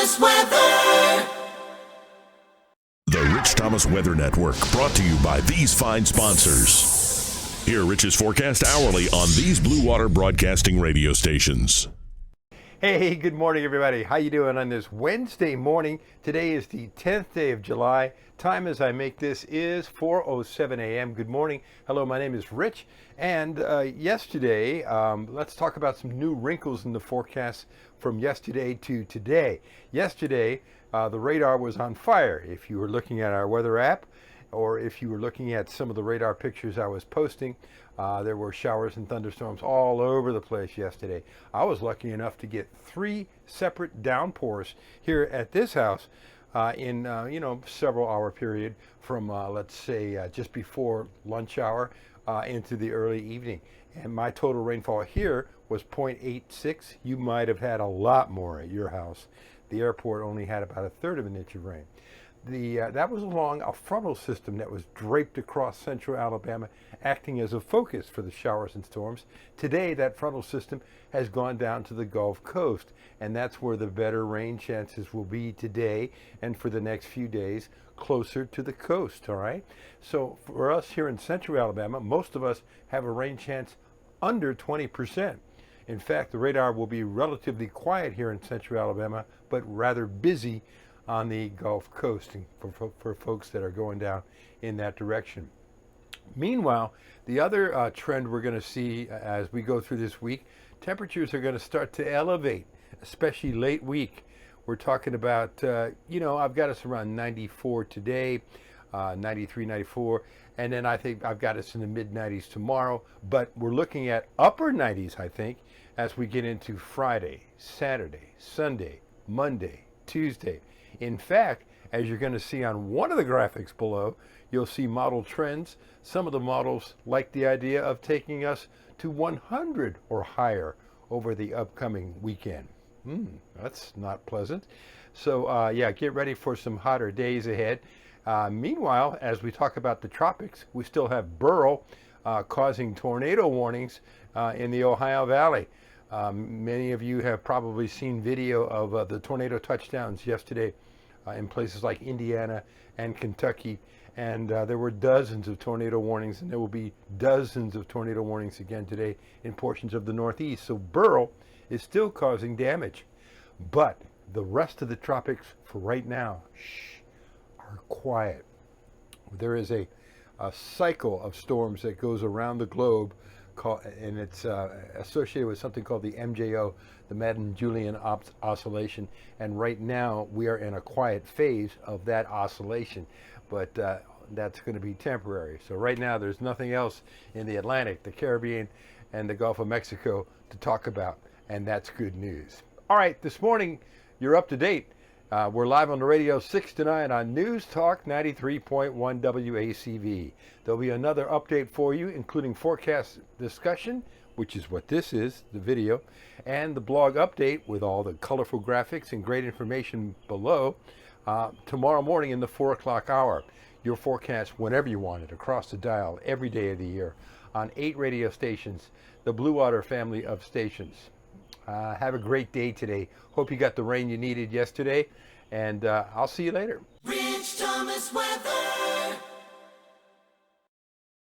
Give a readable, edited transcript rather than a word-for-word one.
Thomas Weather. The Rich Thomas Weather Network, brought to you by these fine sponsors. Hear Rich's forecast hourly on these Blue Water Broadcasting radio stations. Hey, good morning, everybody. How you doing on this Wednesday morning? Today is the 10th day of July. Time as I make this is 4:07 a.m. Good morning. Hello, my name is Rich. And yesterday, let's talk about some new wrinkles in the forecast from yesterday to today. Yesterday, the radar was on fire. If you were looking at our weather app, or if you were looking at some of the radar pictures I was posting, there were showers and thunderstorms all over the place yesterday. I was lucky enough to get 3 separate downpours here at this house in several hour period from let's say just before lunch hour into the early evening. And my total rainfall here was 0.86. You might have had a lot more at your house. The airport only had about 1/3 of an inch of rain. That was along a frontal system that was draped across central Alabama, acting as a focus for the showers and storms. Today, that frontal system has gone down to the Gulf Coast, and that's where the better rain chances will be today and for the next few days, closer to the coast, all right? So for us here in central Alabama, most of us have a rain chance under 20%. In fact, the radar will be relatively quiet here in central Alabama, but rather busy on the Gulf Coast and for folks that are going down in that direction. Meanwhile, the other trend we're going to see as we go through this week, temperatures are going to start to elevate, especially late week. We're talking about, I've got us around 94 today, 93, 94, and then I think I've got us in the mid-90s tomorrow, but we're looking at upper 90s, I think, as we get into Friday, Saturday, Sunday, Monday, Tuesday. In fact, as you're going to see on one of the graphics below, you'll see model trends. Some of the models like the idea of taking us to 100 or higher over the upcoming weekend. That's not pleasant. So get ready for some hotter days ahead. Meanwhile, as we talk about the tropics, we still have Beryl causing tornado warnings in the Ohio Valley. Many of you have probably seen video of the tornado touchdowns yesterday in places like Indiana and Kentucky, and there were dozens of tornado warnings, and there will be dozens of tornado warnings again today in portions of the Northeast. So Beryl is still causing damage, but the rest of the tropics for right now are quiet. There is a cycle of storms that goes around the globe, and it's associated with something called the MJO, the Madden-Julian Oscillation. And right now we are in a quiet phase of that oscillation, but that's going to be temporary. So right now there's nothing else in the Atlantic, the Caribbean, and the Gulf of Mexico to talk about, and that's good news. All right, this morning you're up to date. We're live on the radio 6 to 9 on News Talk 93.1 WACV. There'll be another update for you, including forecast discussion, which is what this is, the video, and the blog update with all the colorful graphics and great information below tomorrow morning in the 4 o'clock hour. Your forecast whenever you want it, across the dial, every day of the year, on 8 radio stations, the Blue Water family of stations. Have a great day today. Hope you got the rain you needed yesterday, and I'll see you later.